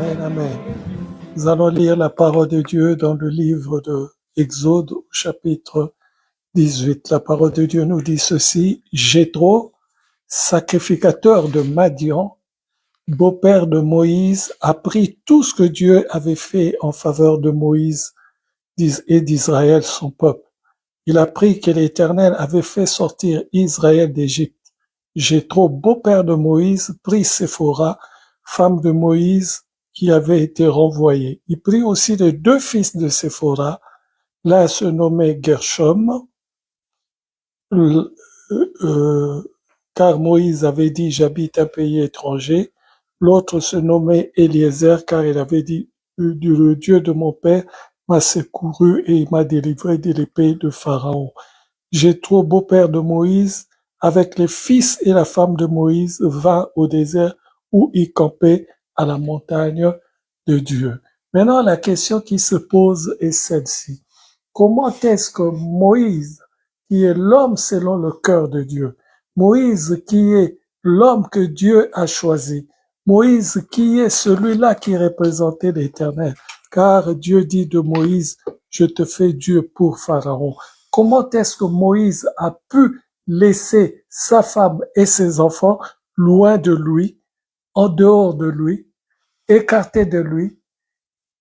Amen, amen. Nous allons lire la parole de Dieu dans le livre de Exode, au chapitre 18. La parole de Dieu nous dit ceci: Jéthro, sacrificateur de Madian, beau-père de Moïse, apprit tout ce que Dieu avait fait en faveur de Moïse et d'Israël, son peuple. Il apprit que l'Éternel avait fait sortir Israël d'Égypte. Jéthro, beau-père de Moïse, prit Séphora, femme de Moïse, qui avait été renvoyée. Il prit aussi les deux fils de Séphora. L'un se nommait Gershom, car Moïse avait dit: j'habite un pays étranger. L'autre se nommait Eliezer, car il avait dit: le Dieu de mon père m'a secouru et il m'a délivré de l'épée de Pharaon. Jéthro, beau-père de Moïse, avec les fils et la femme de Moïse, vint au désert où il campait à la montagne de Dieu. Maintenant, la question qui se pose est celle-ci. Comment est-ce que Moïse, qui est l'homme selon le cœur de Dieu, Moïse qui est l'homme que Dieu a choisi, Moïse qui est celui-là qui représentait l'Éternel, car Dieu dit de Moïse: je te fais Dieu pour Pharaon. Comment est-ce que Moïse a pu laisser sa femme et ses enfants loin de lui, en dehors de lui, écartés de lui,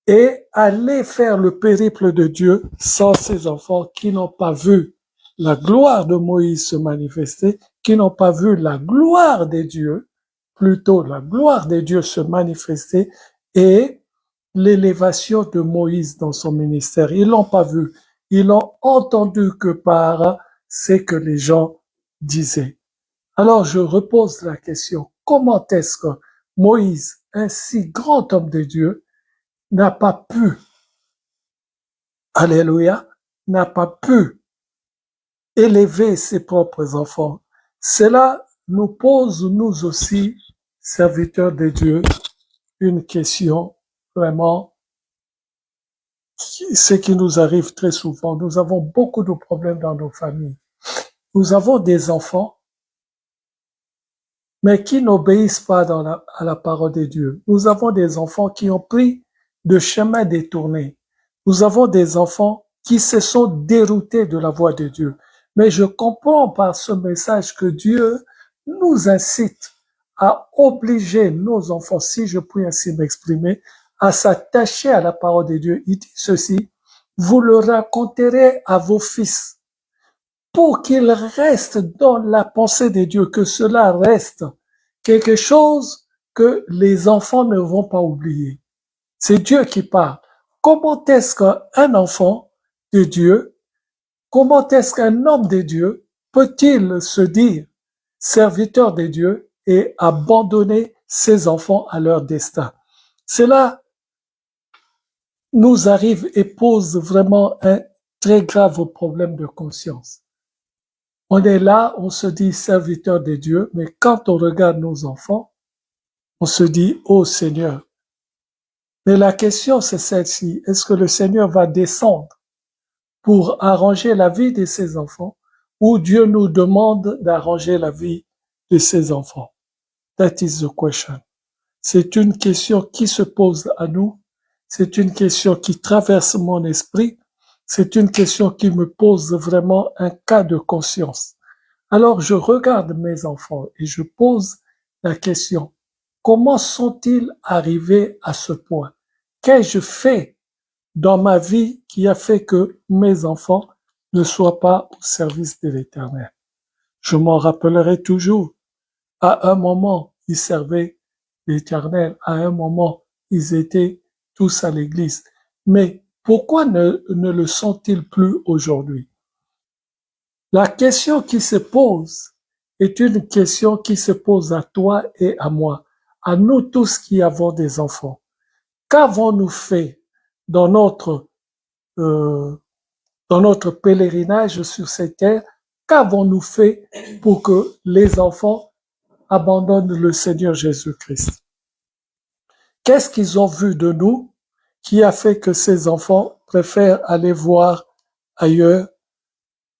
et aller faire le périple de Dieu sans ses enfants qui n'ont pas vu la gloire de Moïse se manifester, qui n'ont pas vu la gloire des dieux, plutôt la gloire des dieux se manifester, et l'élévation de Moïse dans son ministère. Ils l'ont pas vu. Ils l'ont entendu que par ce que les gens disaient. Alors je repose la question: comment est-ce que Moïse, un si grand homme de Dieu, n'a pas pu, alléluia, n'a pas pu élever ses propres enfants? Cela nous pose, nous aussi, serviteurs de Dieu, une question vraiment, ce qui nous arrive très souvent. Nous avons beaucoup de problèmes dans nos familles. Nous avons des enfants, mais qui n'obéissent pas à la parole de Dieu. Nous avons des enfants qui ont pris de chemins détournés. Nous avons des enfants qui se sont déroutés de la voie de Dieu. Mais je comprends par ce message que Dieu nous incite à obliger nos enfants, si je puis ainsi m'exprimer, à s'attacher à la parole de Dieu. Il dit ceci: vous le raconterez à vos fils pour qu'ils restent dans la pensée de Dieu, que cela reste quelque chose que les enfants ne vont pas oublier. C'est Dieu qui parle. Comment est-ce qu'un enfant de Dieu, comment est-ce qu'un homme de Dieu peut-il se dire serviteur de Dieu et abandonner ses enfants à leur destin? Cela nous arrive et pose vraiment un très grave problème de conscience. On est là, on se dit serviteur de Dieu, mais quand on regarde nos enfants, on se dit: oh Seigneur. Mais la question c'est celle-ci: est-ce que le Seigneur va descendre pour arranger la vie de ses enfants, ou Dieu nous demande d'arranger la vie de ses enfants? That is the question. C'est une question qui se pose à nous, c'est une question qui traverse mon esprit, c'est une question qui me pose vraiment un cas de conscience. Alors je regarde mes enfants et je pose la question: comment sont-ils arrivés à ce point? Qu'ai-je fait dans ma vie qui a fait que mes enfants ne soient pas au service de l'Éternel? Je m'en rappellerai toujours. À un moment, ils servaient l'Éternel. À un moment, ils étaient tous à l'église. Mais pourquoi ne le sont-ils plus aujourd'hui? La question qui se pose est une question qui se pose à toi et à moi, à nous tous qui avons des enfants. Qu'avons-nous fait dans notre pèlerinage sur cette terre? Qu'avons-nous fait pour que les enfants abandonnent le Seigneur Jésus-Christ? Qu'est-ce qu'ils ont vu de nous qui a fait que ces enfants préfèrent aller voir ailleurs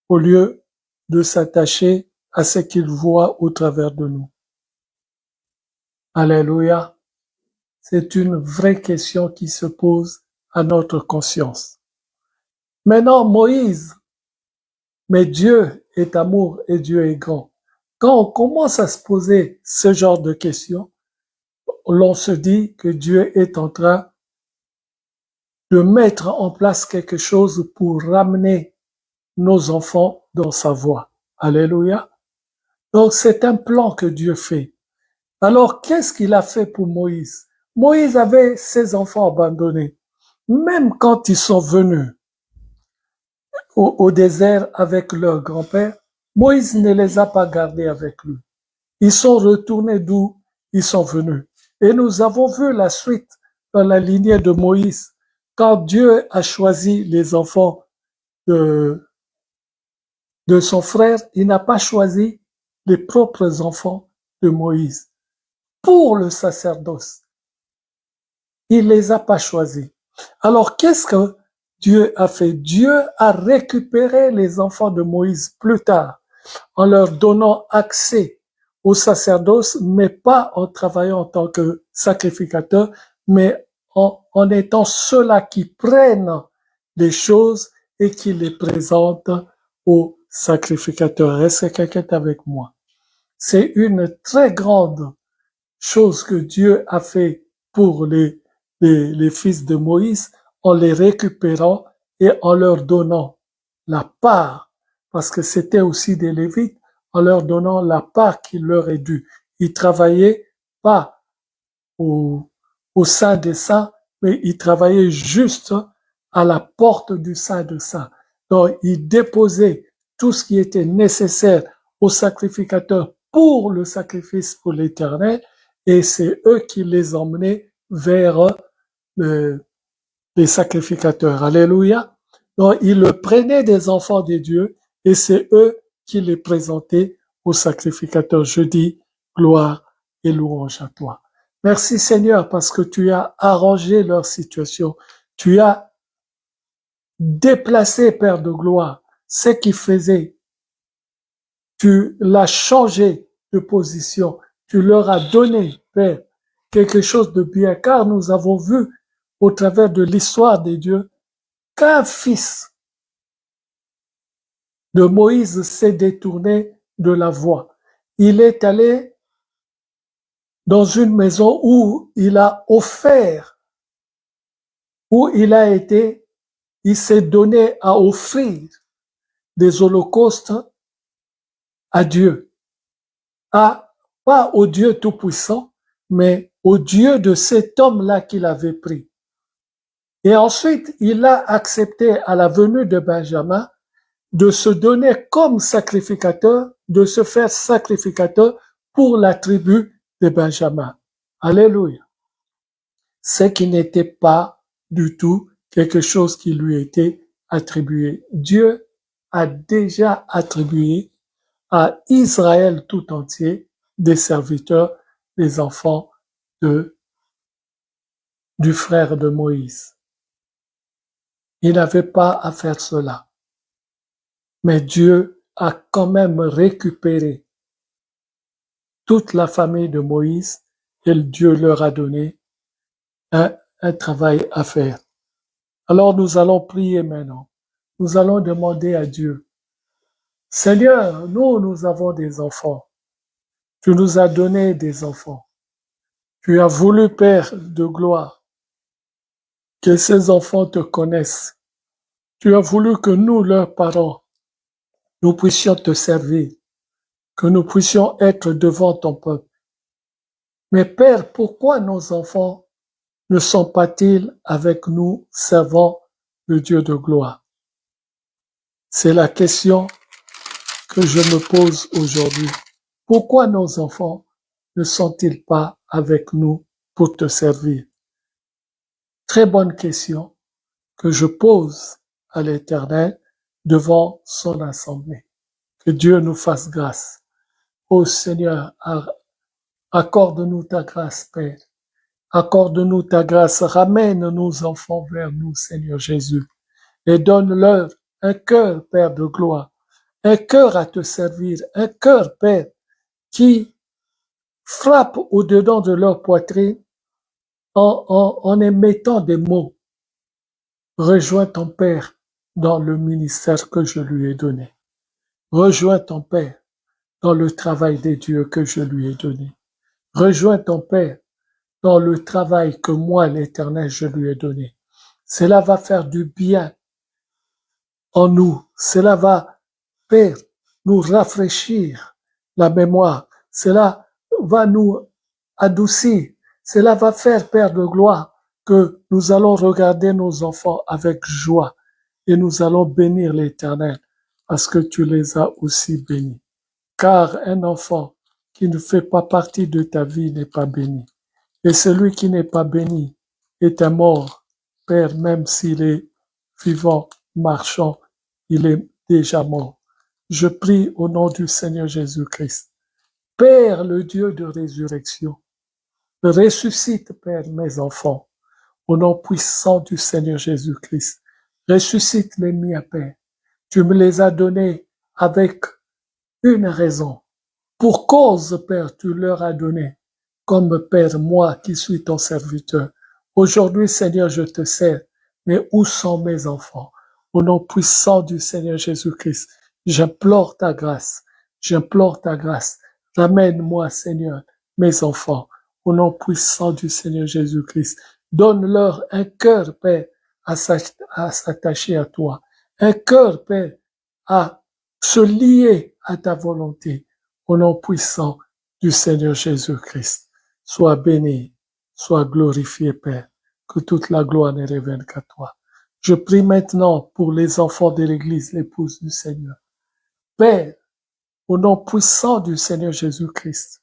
au lieu de s'attacher à ce qu'ils voient au travers de nous? Alléluia. C'est une vraie question qui se pose à notre conscience. Maintenant, Moïse, mais Dieu est amour et Dieu est grand. Quand on commence à se poser ce genre de questions, l'on se dit que Dieu est en train de mettre en place quelque chose pour ramener nos enfants dans sa voie. Alléluia. Donc c'est un plan que Dieu fait. Alors qu'est-ce qu'il a fait pour Moïse? Moïse avait ses enfants abandonnés. Même quand ils sont venus au désert avec leur grand-père, Moïse ne les a pas gardés avec lui. Ils sont retournés d'où ils sont venus. Et nous avons vu la suite dans la lignée de Moïse. Quand Dieu a choisi les enfants de son frère, il n'a pas choisi les propres enfants de Moïse pour le sacerdoce. Il les a pas choisis. Alors, qu'est-ce que Dieu a fait? Dieu a récupéré les enfants de Moïse plus tard en leur donnant accès au sacerdoce, mais pas en travaillant en tant que sacrificateur, mais en étant ceux-là qui prennent les choses et qui les présentent au sacrificateur. Est-ce que quelqu'un est avec moi? C'est une très grande chose que Dieu a fait pour les fils de Moïse en les récupérant et en leur donnant la part, parce que c'était aussi des Lévites, en leur donnant la part qui leur est due. Ils travaillaient pas au, au sein des saints, mais ils travaillaient juste à la porte du sein de saints. Donc, ils déposaient tout ce qui était nécessaire au sacrificateur pour le sacrifice pour l'Éternel, et c'est eux qui les emmenaient vers les sacrificateurs. Alléluia. Donc, ils le prenaient des enfants de Dieu et c'est eux qui les présentaient aux sacrificateurs. Je dis gloire et louange à toi. Merci Seigneur parce que tu as arrangé leur situation. Tu as déplacé, Père de gloire, ce qui faisait. Tu l'as changé de position. Tu leur as donné, Père, quelque chose de bien, car nous avons vu au travers de l'histoire des dieux qu'un fils de Moïse s'est détourné de la voie. Il est allé dans une maison où il a offert, où il s'est donné à offrir des holocaustes à Dieu, pas au Dieu Tout-Puissant, mais au Dieu de cet homme-là qu'il avait pris. Et ensuite, il a accepté à la venue de Benjamin de se donner comme sacrificateur, de se faire sacrificateur pour la tribu de Benjamin. Alléluia. Ce qui n'était pas du tout quelque chose qui lui était attribué. Dieu a déjà attribué à Israël tout entier des serviteurs, des enfants du frère de Moïse. Il n'avait pas à faire cela. Mais Dieu a quand même récupéré toute la famille de Moïse et Dieu leur a donné un travail à faire. Alors nous allons prier maintenant. Nous allons demander à Dieu, Seigneur, nous avons des enfants. Tu nous as donné des enfants. Tu as voulu, Père de gloire, que ces enfants te connaissent. Tu as voulu que nous, leurs parents, nous puissions te servir, que nous puissions être devant ton peuple. Mais Père, pourquoi nos enfants ne sont pas-ils avec nous servant le Dieu de gloire? C'est la question que je me pose aujourd'hui. Pourquoi nos enfants ne sont-ils pas avec nous pour te servir? Très bonne question que je pose à l'Éternel devant son assemblée. Que Dieu nous fasse grâce. Ô Seigneur, accorde-nous ta grâce, Père. Accorde-nous ta grâce. Ramène nos enfants vers nous, Seigneur Jésus. Et donne-leur un cœur, Père de gloire. Un cœur à te servir. Un cœur, Père, qui frappe au-dedans de leur poitrine en émettant des mots. Rejoins ton Père dans le ministère que je lui ai donné. Rejoins ton Père dans le travail des dieux que je lui ai donné. Rejoins ton Père dans le travail que moi, l'Éternel, je lui ai donné. Cela va faire du bien en nous. Cela va, Père, nous rafraîchir la mémoire. Cela va nous adoucir. Cela va faire, Père de gloire, que nous allons regarder nos enfants avec joie et nous allons bénir l'Éternel parce que tu les as aussi bénis. Car un enfant qui ne fait pas partie de ta vie n'est pas béni. Et celui qui n'est pas béni est un mort. Père, même s'il est vivant, marchant, il est déjà mort. Je prie au nom du Seigneur Jésus-Christ. Père, le Dieu de résurrection, ressuscite, Père, mes enfants, au nom puissant du Seigneur Jésus-Christ. Ressuscite les miens, Père. Tu me les as donnés avec une raison. Pour cause, Père, tu leur as donné, comme Père, moi qui suis ton serviteur. Aujourd'hui, Seigneur, je te sers, mais où sont mes enfants? Au nom puissant du Seigneur Jésus-Christ, j'implore ta grâce, j'implore ta grâce. Ramène-moi, Seigneur, mes enfants, au nom puissant du Seigneur Jésus-Christ. Donne-leur un cœur, Père, à s'attacher à toi, un cœur, Père, à se lier à ta volonté. Au nom puissant du Seigneur Jésus-Christ, sois béni, sois glorifié, Père, que toute la gloire ne revienne qu'à toi. Je prie maintenant pour les enfants de l'Église, l'épouse du Seigneur. Père, au nom puissant du Seigneur Jésus-Christ,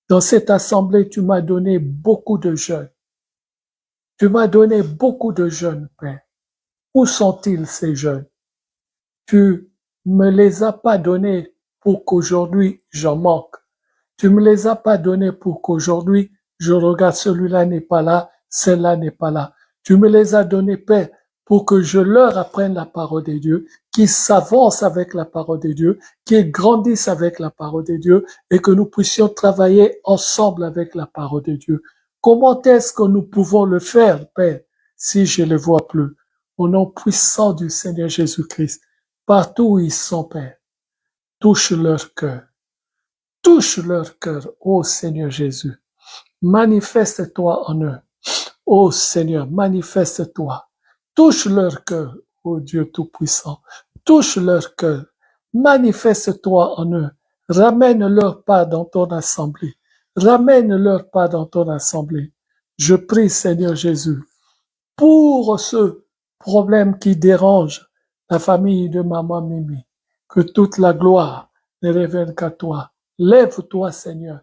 dans cette assemblée, tu m'as donné beaucoup de jeunes. Tu m'as donné beaucoup de jeunes, Père. Où sont-ils, ces jeunes? Tu me les as pas donnés pour qu'aujourd'hui j'en manque. Tu me les as pas donnés pour qu'aujourd'hui je regarde celui-là n'est pas là, celle-là n'est pas là. Tu me les as donnés, Père, pour que je leur apprenne la parole de Dieu, qu'ils s'avancent avec la parole de Dieu, qu'ils grandissent avec la parole de Dieu et que nous puissions travailler ensemble avec la parole de Dieu. Comment est-ce que nous pouvons le faire, Père, si je ne les vois plus? Au nom puissant du Seigneur Jésus-Christ, partout où ils sont, Père, touche leur cœur. Touche leur cœur, ô Seigneur Jésus. Manifeste-toi en eux. Ô Seigneur, manifeste-toi. Touche leur cœur, ô Dieu Tout-Puissant. Touche leur cœur. Manifeste-toi en eux. Ramène-leur pas dans ton assemblée. Ramène-leur pas dans ton assemblée. Je prie, Seigneur Jésus, pour ce problème qui dérange la famille de Maman Mimi, que toute la gloire ne revienne qu'à toi. Lève-toi, Seigneur.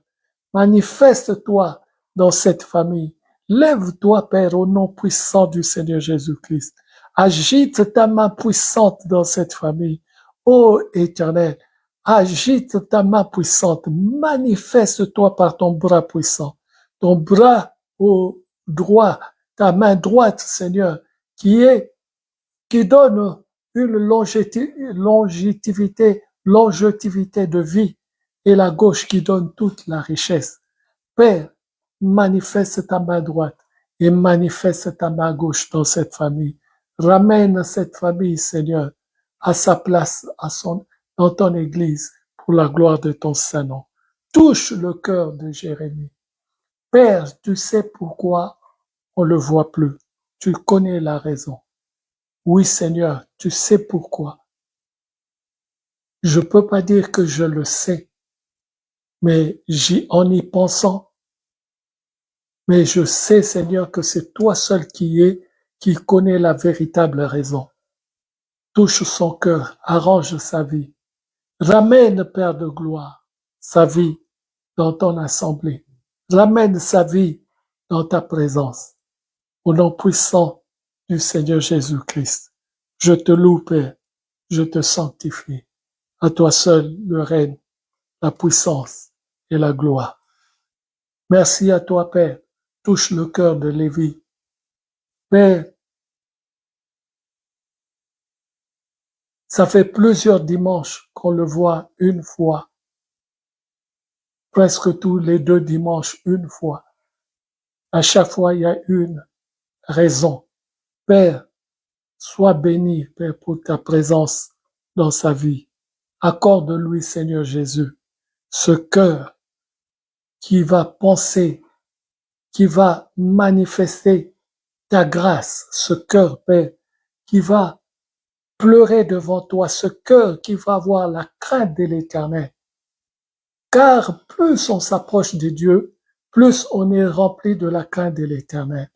Manifeste-toi dans cette famille. Lève-toi, Père, au nom puissant du Seigneur Jésus-Christ. Agite ta main puissante dans cette famille. Ô Éternel, agite ta main puissante. Manifeste-toi par ton bras puissant. Ton bras au droit, ta main droite, Seigneur, qui donne une longévité de vie, et la gauche qui donne toute la richesse. Père, manifeste ta main droite et manifeste ta main gauche dans cette famille. Ramène cette famille, Seigneur, à sa place, dans ton église, pour la gloire de ton Saint-Nom. Touche le cœur de Jérémie. Père, tu sais pourquoi on le voit plus. Tu connais la raison. Oui, Seigneur, tu sais pourquoi. Je peux pas dire que je le sais, mais en y pensant, mais je sais, Seigneur, que c'est toi seul qui connais la véritable raison. Touche son cœur, arrange sa vie. Ramène, Père de gloire, sa vie dans ton assemblée. Ramène sa vie dans ta présence. Au nom puissant du Seigneur Jésus-Christ, je te loue, Père, je te sanctifie. À toi seul le règne, la puissance et la gloire. Merci à toi, Père. Touche le cœur de Lévi. Père, ça fait plusieurs dimanches qu'on le voit une fois, presque tous les 2 dimanches une fois. À chaque fois, il y a une raison. Père, sois béni, Père, pour ta présence dans sa vie. Accorde-lui, Seigneur Jésus, ce cœur qui va penser, qui va manifester ta grâce, ce cœur, Père, qui va pleurer devant toi, ce cœur qui va avoir la crainte de l'Éternel. Car plus on s'approche de Dieu, plus on est rempli de la crainte de l'Éternel.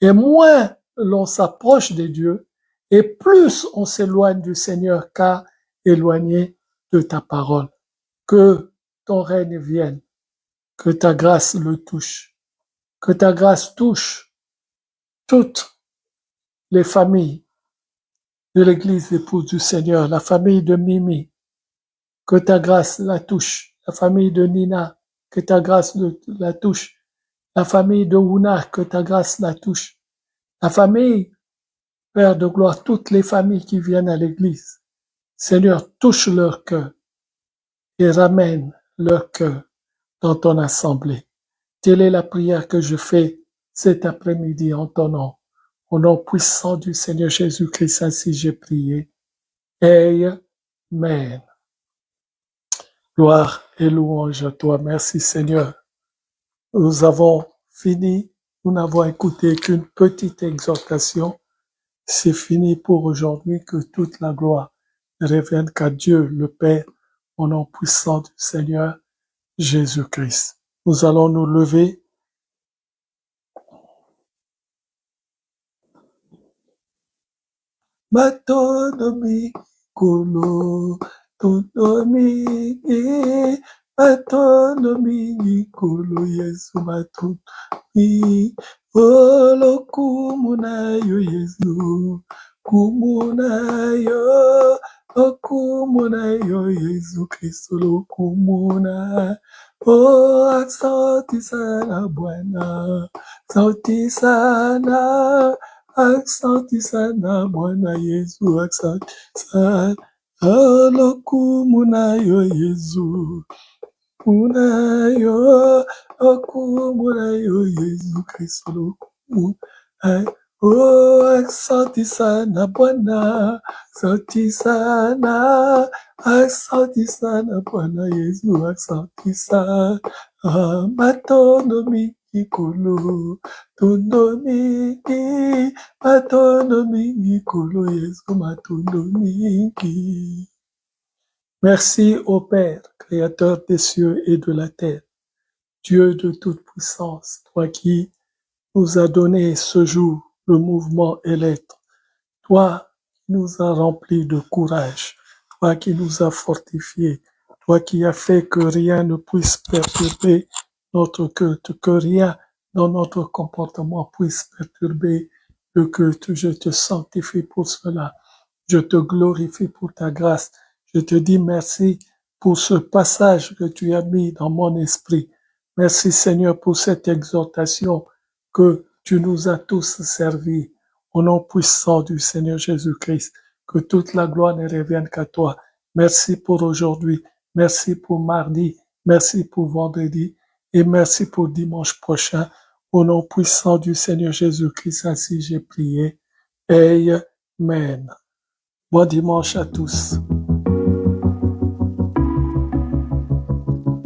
Et moins l'on s'approche de Dieu, et plus on s'éloigne du Seigneur, car éloigné de ta parole. Que ton règne vienne, que ta grâce le touche, que ta grâce touche toutes les familles de l'Église épouse du Seigneur, la famille de Mimi, que ta grâce la touche, la famille de Nina, que ta grâce la touche, la famille de Ouna, que ta grâce la touche, la famille, Père de gloire, toutes les familles qui viennent à l'Église. Seigneur, touche leur cœur et ramène leur cœur dans ton assemblée. Telle est la prière que je fais cet après-midi en ton nom. Au nom puissant du Seigneur Jésus-Christ, ainsi j'ai prié. Amen. Gloire et louange à toi. Merci Seigneur. Nous avons fini. Nous n'avons écouté qu'une petite exhortation. C'est fini pour aujourd'hui. Que toute la gloire revienne qu'à Dieu le Père, au nom puissant du Seigneur Jésus-Christ. Nous allons nous lever. Matonomi kolo, tonomi matonomi kolo Yesu matonomi, olo kumunayo Yesu, kumunayo, okumunayo Yesu Kristo lokumuna. Oh, asante sana Bwana, asante sana. Asante sana Bwana Yesu, asante sana. Alokuumunayo Yesu, munayo, okumunayo Yesu Kristo lokuumunayo. Oh, asante sana Bwana, asante sana, asante sana Bwana Yesu, asante sana. Matonomi kikolo, tonomi, matonomi kikolo Yesu, matonomi. Merci au Père, Créateur des cieux et de la terre, Dieu de toute puissance, toi qui nous as donné ce jour le mouvement et l'être, toi qui nous as remplis de courage, toi qui nous as fortifiés, toi qui as fait que rien ne puisse perturber notre culte, que rien dans notre comportement puisse perturber le culte. Je te sanctifie pour cela. Je te glorifie pour ta grâce. Je te dis merci pour ce passage que tu as mis dans mon esprit. Merci Seigneur pour cette exhortation que tu nous as tous servis. Au nom puissant du Seigneur Jésus-Christ, que toute la gloire ne revienne qu'à toi. Merci pour aujourd'hui. Merci pour mardi. Merci pour vendredi. Et merci pour dimanche prochain. Au nom puissant du Seigneur Jésus-Christ, ainsi j'ai prié. Amen. Bon dimanche à tous.